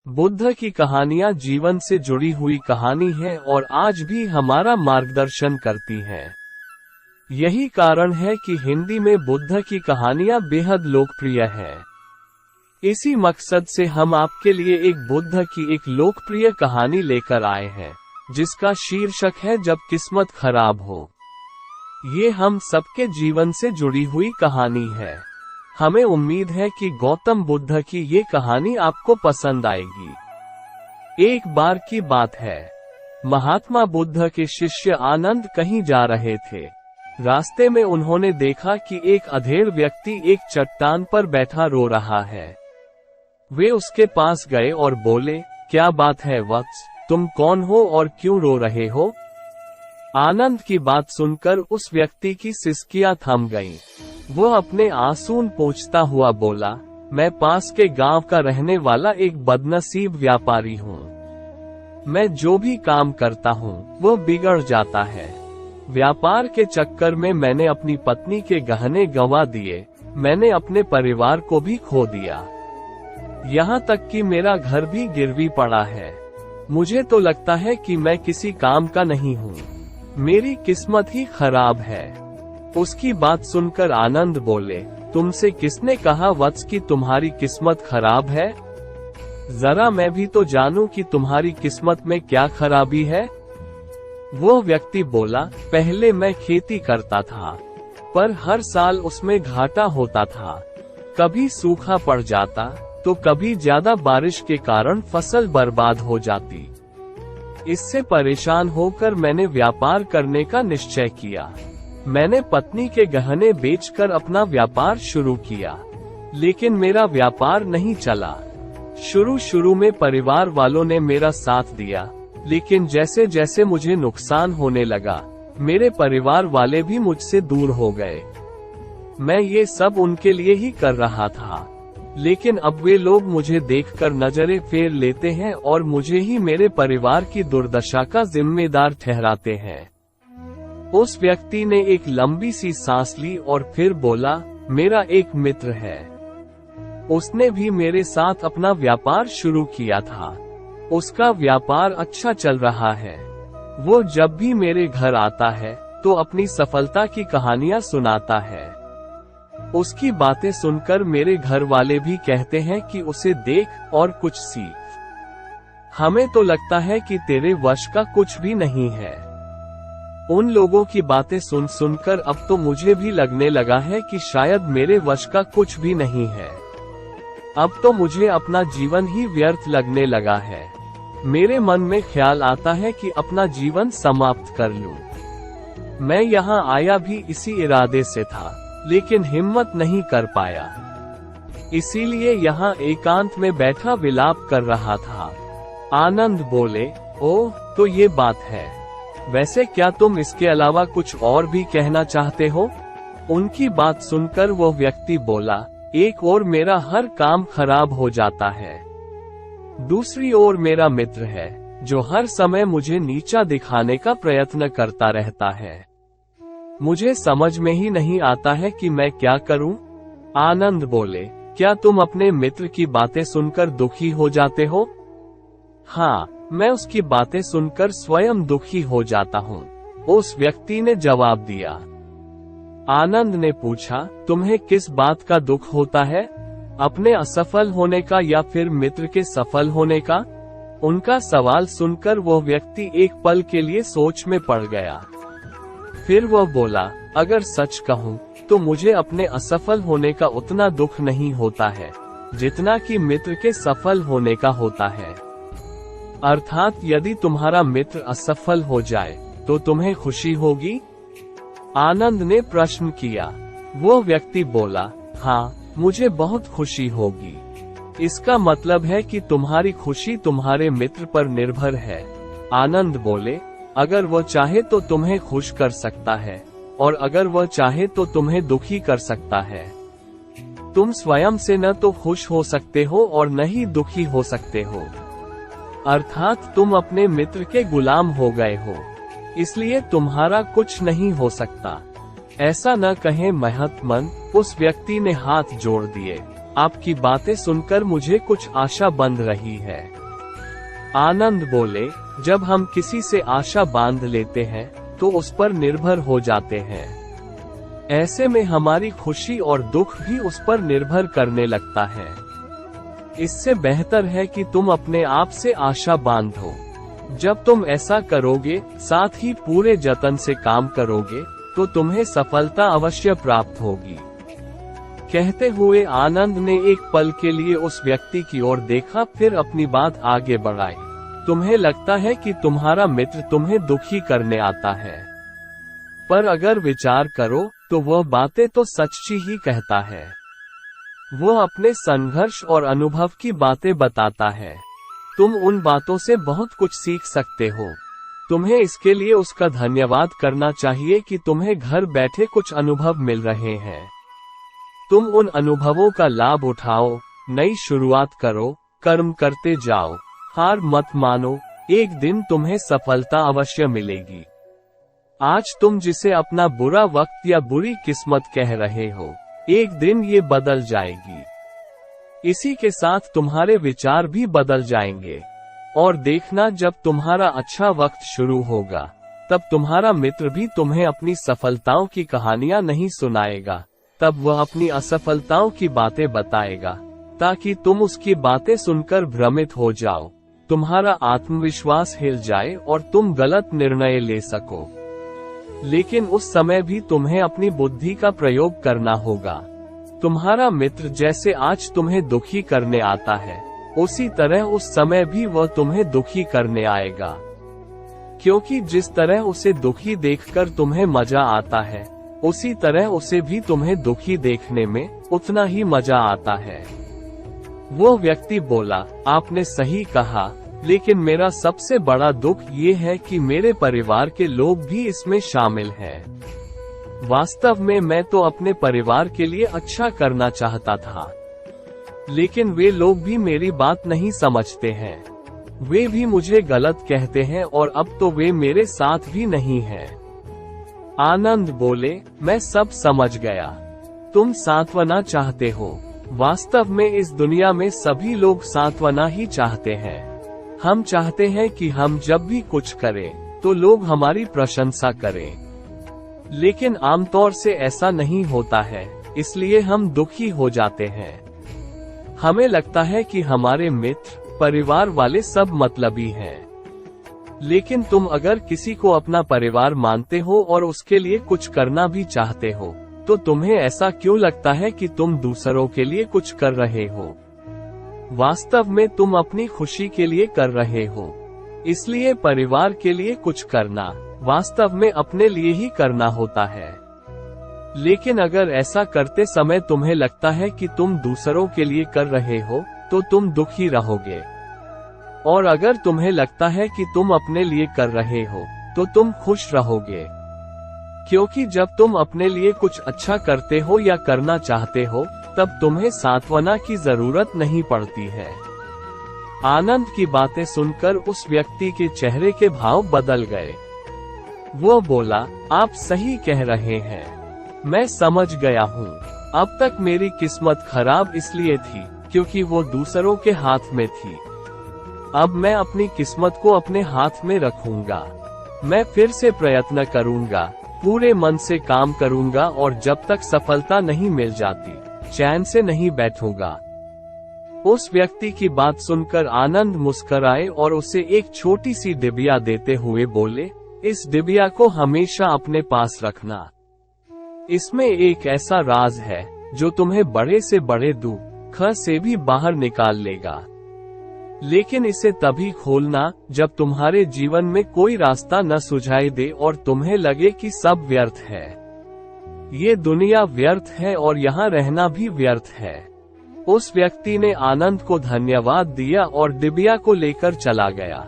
बुद्ध की कहानियां जीवन से जुड़ी हुई कहानी है और आज भी हमारा मार्गदर्शन करती हैं। यही कारण है कि हिंदी में बुद्ध की कहानियां बेहद लोकप्रिय हैं। इसी मकसद से हम आपके लिए एक बुद्ध की एक लोकप्रिय कहानी लेकर आए हैं, जिसका शीर्षक है जब किस्मत खराब हो। ये हम सबके जीवन से जुड़ी हुई कहानी है। हमें उम्मीद है कि गौतम बुद्ध की ये कहानी आपको पसंद आएगी। एक बार की बात है, महात्मा बुद्ध के शिष्य आनंद कहीं जा रहे थे। रास्ते में उन्होंने देखा कि एक अधेड़ व्यक्ति एक चट्टान पर बैठा रो रहा है। वे उसके पास गए और बोले, क्या बात है वत्स, तुम कौन हो और क्यों रो रहे हो? आनंद की बात सुनकर उस व्यक्ति की सिसकियां थम गईं। वो अपने आंसू पोंछता हुआ बोला, मैं पास के गांव का रहने वाला एक बदनसीब व्यापारी हूँ। मैं जो भी काम करता हूँ वो बिगड़ जाता है। व्यापार के चक्कर में मैंने अपनी पत्नी के गहने गंवा दिए, मैंने अपने परिवार को भी खो दिया। यहाँ तक कि मेरा घर भी गिरवी पड़ा है। मुझे तो लगता है कि मैं किसी काम का नहीं हूँ। मेरी किस्मत ही खराब है। उसकी बात सुनकर आनंद बोले, तुमसे किसने कहा वत्स कि तुम्हारी किस्मत खराब है? जरा मैं भी तो जानूं कि तुम्हारी किस्मत में क्या खराबी है। वो व्यक्ति बोला, पहले मैं खेती करता था, पर हर साल उसमें घाटा होता था। कभी सूखा पड़ जाता तो कभी ज्यादा बारिश के कारण फसल बर्बाद हो जाती। इससे परेशान होकर मैंने व्यापार करने का निश्चय किया। मैंने पत्नी के गहने बेचकर अपना व्यापार शुरू किया, लेकिन मेरा व्यापार नहीं चला। शुरू में परिवार वालों ने मेरा साथ दिया, लेकिन जैसे जैसे मुझे नुकसान होने लगा, मेरे परिवार वाले भी मुझसे दूर हो गए। मैं ये सब उनके लिए ही कर रहा था, लेकिन अब वे लोग मुझे देखकर नजरें फेर लेते हैं और मुझे ही मेरे परिवार की दुर्दशा का जिम्मेदार ठहराते हैं। उस व्यक्ति ने एक लंबी सी सांस ली और फिर बोला, मेरा एक मित्र है। उसने भी मेरे साथ अपना व्यापार शुरू किया था। उसका व्यापार अच्छा चल रहा है। वो जब भी मेरे घर आता है तो अपनी सफलता की कहानियां सुनाता है। उसकी बातें सुनकर मेरे घर वाले भी कहते हैं कि उसे देख और कुछ सीख। हमें तो लगता है कि तेरे वश का कुछ भी नहीं है। उन लोगों की बातें सुनकर अब तो मुझे भी लगने लगा है कि शायद मेरे वश का कुछ भी नहीं है। अब तो मुझे अपना जीवन ही व्यर्थ लगने लगा है। मेरे मन में ख्याल आता है कि अपना जीवन समाप्त कर लूं। मैं यहाँ आया भी इसी इरादे से था, लेकिन हिम्मत नहीं कर पाया। इसीलिए यहाँ एकांत में बैठा विलाप कर रहा था। आनंद बोले, ओह, तो ये बात है। वैसे क्या तुम इसके अलावा कुछ और भी कहना चाहते हो? उनकी बात सुनकर वो व्यक्ति बोला, एक ओर मेरा हर काम खराब हो जाता है, दूसरी ओर मेरा मित्र है जो हर समय मुझे नीचा दिखाने का प्रयत्न करता रहता है। मुझे समझ में ही नहीं आता है कि मैं क्या करूं? आनंद बोले, क्या तुम अपने मित्र की बातें सुनकर दुखी हो जाते हो? हाँ, मैं उसकी बातें सुनकर स्वयं दुखी हो जाता हूँ, उस व्यक्ति ने जवाब दिया। आनंद ने पूछा, तुम्हें किस बात का दुख होता है? अपने असफल होने का या फिर मित्र के सफल होने का? उनका सवाल सुनकर वह व्यक्ति एक पल के लिए सोच में पड़ गया। फिर वह बोला, अगर सच कहूँ तो मुझे अपने असफल होने का उतना दुख नहीं होता है जितना कि मित्र के सफल होने का होता है। अर्थात यदि तुम्हारा मित्र असफल हो जाए तो तुम्हें खुशी होगी? आनंद ने प्रश्न किया। वो व्यक्ति बोला, हाँ, मुझे बहुत खुशी होगी। इसका मतलब है कि तुम्हारी खुशी तुम्हारे मित्र पर निर्भर है। आनंद बोले, अगर वो चाहे तो तुम्हें खुश कर सकता है, और अगर वह चाहे तो तुम्हें दुखी कर सकता है। तुम स्वयं से न तो खुश हो सकते हो और न ही दुखी हो सकते हो। अर्थात तुम अपने मित्र के गुलाम हो गए हो, इसलिए तुम्हारा कुछ नहीं हो सकता। ऐसा न कहे महत्मन, उस व्यक्ति ने हाथ जोड़ दिए। आपकी बातें सुनकर मुझे कुछ आशा बंध रही है। आनंद बोले, जब हम किसी से आशा बांध लेते हैं तो उस पर निर्भर हो जाते हैं। ऐसे में हमारी खुशी और दुख भी उस पर निर्भर करने लगता है। इससे बेहतर है कि तुम अपने आप से आशा बांधो। जब तुम ऐसा करोगे, साथ ही पूरे जतन से काम करोगे, तो तुम्हें सफलता अवश्य प्राप्त होगी। कहते हुए आनंद ने एक पल के लिए उस व्यक्ति की ओर देखा, फिर अपनी बात आगे बढ़ाई। तुम्हें लगता है कि तुम्हारा मित्र तुम्हें दुखी करने आता है, पर अगर विचार करो तो वह बातें तो सच्ची ही कहता है। वो अपने संघर्ष और अनुभव की बातें बताता है। तुम उन बातों से बहुत कुछ सीख सकते हो। तुम्हें इसके लिए उसका धन्यवाद करना चाहिए कि तुम्हें घर बैठे कुछ अनुभव मिल रहे हैं। तुम उन अनुभवों का लाभ उठाओ, नई शुरुआत करो, कर्म करते जाओ, हार मत मानो, एक दिन तुम्हें सफलता अवश्य मिलेगी। आज तुम जिसे अपना बुरा वक्त या बुरी किस्मत कह रहे हो, एक दिन ये बदल जाएगी। इसी के साथ तुम्हारे विचार भी बदल जाएंगे। और देखना, जब तुम्हारा अच्छा वक्त शुरू होगा, तब तुम्हारा मित्र भी तुम्हें अपनी सफलताओं की कहानियां नहीं सुनाएगा, तब वह अपनी असफलताओं की बातें बताएगा, ताकि तुम उसकी बातें सुनकर भ्रमित हो जाओ, तुम्हारा आत्मविश्वास हिल जाए और तुम गलत निर्णय ले सको। लेकिन उस समय भी तुम्हें अपनी बुद्धि का प्रयोग करना होगा। तुम्हारा मित्र जैसे आज तुम्हें दुखी करने आता है, उसी तरह उस समय भी वह तुम्हें दुखी करने आएगा। क्योंकि जिस तरह उसे दुखी देखकर तुम्हें मजा आता है, उसी तरह उसे भी तुम्हें दुखी देखने में उतना ही मजा आता है। वो व्यक्ति बोला, आपने सही कहा, लेकिन मेरा सबसे बड़ा दुख ये है कि मेरे परिवार के लोग भी इसमें शामिल हैं। वास्तव में मैं तो अपने परिवार के लिए अच्छा करना चाहता था, लेकिन वे लोग भी मेरी बात नहीं समझते हैं। वे भी मुझे गलत कहते हैं और अब तो वे मेरे साथ भी नहीं हैं। आनंद बोले, मैं सब समझ गया। तुम सांत्वना चाहते हो। वास्तव में इस दुनिया में सभी लोग सांत्वना ही चाहते हैं। हम चाहते हैं कि हम जब भी कुछ करें तो लोग हमारी प्रशंसा करें, लेकिन आमतौर से ऐसा नहीं होता है, इसलिए हम दुखी हो जाते हैं। हमें लगता है कि हमारे मित्र, परिवार वाले सब मतलबी हैं। लेकिन तुम अगर किसी को अपना परिवार मानते हो और उसके लिए कुछ करना भी चाहते हो, तो तुम्हें ऐसा क्यों लगता है कि तुम दूसरों के लिए कुछ कर रहे हो? वास्तव में तुम अपनी खुशी के लिए कर रहे हो। इसलिए परिवार के लिए कुछ करना वास्तव में अपने लिए ही करना होता है। लेकिन अगर ऐसा करते समय तुम्हें लगता है कि तुम दूसरों के लिए कर रहे हो, तो तुम दुखी रहोगे। और अगर तुम्हें लगता है कि तुम अपने लिए कर रहे हो, तो तुम खुश रहोगे। क्योंकि जब तुम अपने लिए कुछ अच्छा करते हो या करना चाहते हो, तब तुम्हें सांत्वना की जरूरत नहीं पड़ती है। आनंद की बातें सुनकर उस व्यक्ति के चेहरे के भाव बदल गए। वो बोला, आप सही कह रहे हैं, मैं समझ गया हूँ। अब तक मेरी किस्मत खराब इसलिए थी क्योंकि वो दूसरों के हाथ में थी। अब मैं अपनी किस्मत को अपने हाथ में रखूंगा। मैं फिर से प्रयत्न करूंगा, पूरे मन से काम करूंगा और जब तक सफलता नहीं मिल जाती, चैन से नहीं बैठूंगा। उस व्यक्ति की बात सुनकर आनंद मुस्कुराए और उसे एक छोटी सी डिबिया देते हुए बोले, इस डिबिया को हमेशा अपने पास रखना। इसमें एक ऐसा राज है जो तुम्हें बड़े से बड़े दुख से भी बाहर निकाल लेगा। लेकिन इसे तभी खोलना जब तुम्हारे जीवन में कोई रास्ता न सुझाई दे और तुम्हें लगे कि सब व्यर्थ है। ये दुनिया व्यर्थ है और यहाँ रहना भी व्यर्थ है। उस व्यक्ति ने आनंद को धन्यवाद दिया और डिबिया को लेकर चला गया।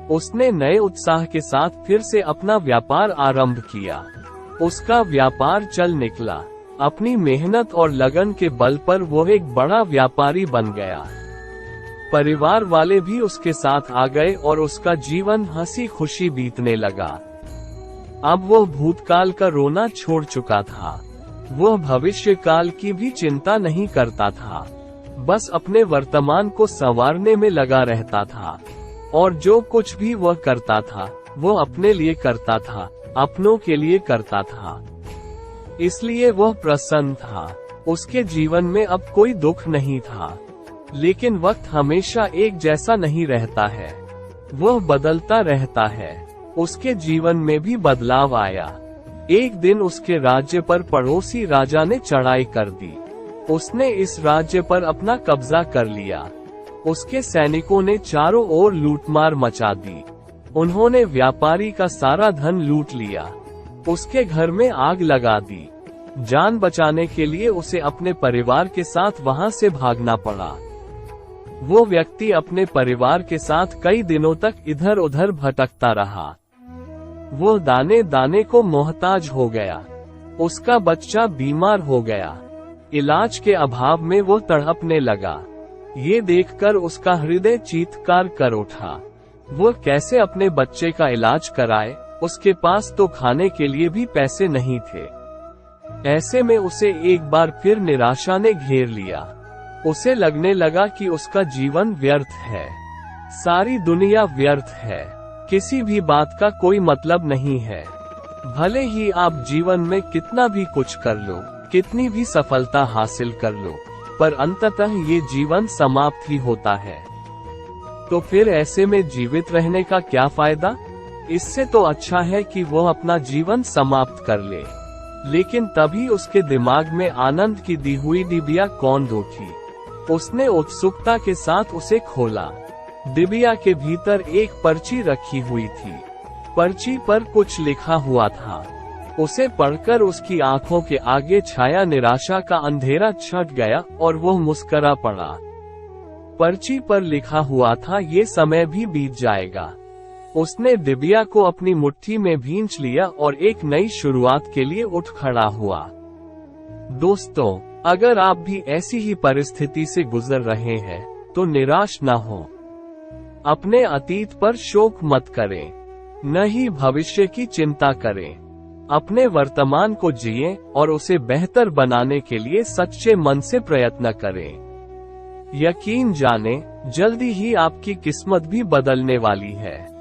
उसने नए उत्साह के साथ फिर से अपना व्यापार आरंभ किया। उसका व्यापार चल निकला। अपनी मेहनत और लगन के बल पर वो एक बड़ा व्यापारी बन गया। परिवार वाले भी उसके साथ आ गए और उसका जीवन हंसी खुशी बीतने लगा। अब वो भूतकाल का रोना छोड़ चुका था। वह भविष्य काल की भी चिंता नहीं करता था, बस अपने वर्तमान को संवारने में लगा रहता था। और जो कुछ भी वह करता था, वह अपने लिए करता था, अपनों के लिए करता था। इसलिए वह प्रसन्न था। उसके जीवन में अब कोई दुख नहीं था। लेकिन वक्त हमेशा एक जैसा नहीं रहता है, वह बदलता रहता है। उसके जीवन में भी बदलाव आया। एक दिन उसके राज्य पर पड़ोसी राजा ने चढ़ाई कर दी। उसने इस राज्य पर अपना कब्जा कर लिया। उसके सैनिकों ने चारों ओर लूटमार मचा दी। उन्होंने व्यापारी का सारा धन लूट लिया। उसके घर में आग लगा दी। जान बचाने के लिए उसे अपने परिवार के साथ वहां से भागना पड़ा। वो व्यक्ति अपने परिवार के साथ कई दिनों तक इधर उधर भटकता रहा। वो दाने दाने को मोहताज हो गया। उसका बच्चा बीमार हो गया। इलाज के अभाव में वो तड़पने लगा। ये देखकर उसका हृदय चीत्कार कर उठा। वो कैसे अपने बच्चे का इलाज कराए? उसके पास तो खाने के लिए भी पैसे नहीं थे। ऐसे में उसे एक बार फिर निराशा ने घेर लिया। उसे लगने लगा कि उसका जीवन व्यर्थ है, सारी दुनिया व्यर्थ है, किसी भी बात का कोई मतलब नहीं है। भले ही आप जीवन में कितना भी कुछ कर लो, कितनी भी सफलता हासिल कर लो, पर अंततः ये जीवन समाप्त ही होता है। तो फिर ऐसे में जीवित रहने का क्या फायदा? इससे तो अच्छा है कि वो अपना जीवन समाप्त कर ले। लेकिन तभी उसके दिमाग में आनंद की दी हुई डिबिया कौंध उठी। उसने उत्सुकता के साथ उसे खोला। डिबिया के भीतर एक पर्ची रखी हुई थी। पर्ची पर कुछ लिखा हुआ था। उसे पढ़कर उसकी आंखों के आगे छाया निराशा का अंधेरा छट गया और वह मुस्करा पड़ा। पर्ची पर लिखा हुआ था, ये समय भी बीत जाएगा। उसने डिबिया को अपनी मुट्ठी में भींच लिया और एक नई शुरुआत के लिए उठ खड़ा हुआ। दोस्तों, अगर आप भी ऐसी ही परिस्थिति से गुजर रहे हैं, तो निराश न हो। अपने अतीत पर शोक मत करें, न ही भविष्य की चिंता करें। अपने वर्तमान को जिएं और उसे बेहतर बनाने के लिए सच्चे मन से प्रयत्न करें। यकीन जानें, जल्दी ही आपकी किस्मत भी बदलने वाली है।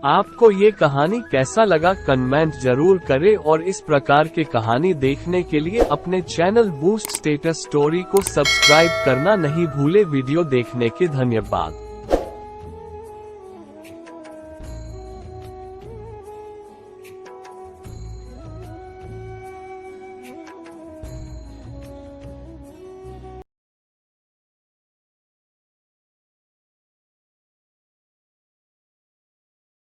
आपको ये कहानी कैसा लगा कमेंट जरूर करें और इस प्रकार के कहानी देखने के लिए अपने चैनल बूस्ट स्टेटस स्टोरी को सब्सक्राइब करना नहीं भूले। वीडियो देखने के धन्यवाद।